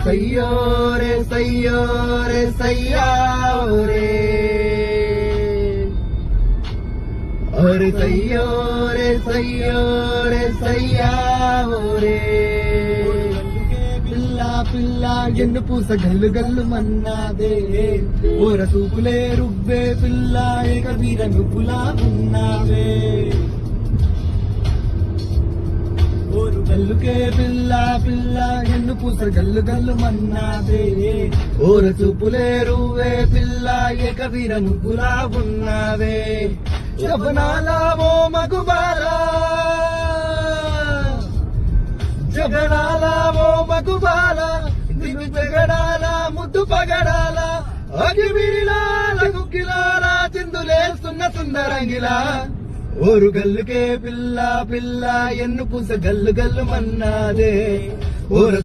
సయ్యోరే సయ్యోరే సయ్యారే అరే సయ్యోరే సయ్యోరే సయ్యారే పిల్ల పిల్ల ఎన్ను పూస గల్లు గల్లు మన్నాదే ఓర సూపులే రుబ్బే పిల్ల ఏక వీర నువ్వులా ఉన్నావే ఓరు గల్లుకే పిల్ల పిల్ల ఎన్ను పూస గల్లు గల్లు మన్నాదే ఓర సూపులే రువ్వే పిల్ల ఏక వీర నువ్వులా ఉన్నావే జబనాలావో మగుబాలా జగడాలావో మగుబాల దిగు జగడాల ముద్దు పగడాల అగిమిరిలాల గుక్కిలాల చిందులేస్తున్న సుందరంగిలా ఓరు గల్లుకే పిల్ల పిల్ల ఎన్ను పూస గల్లు గల్లు మన్నాదే ఓరు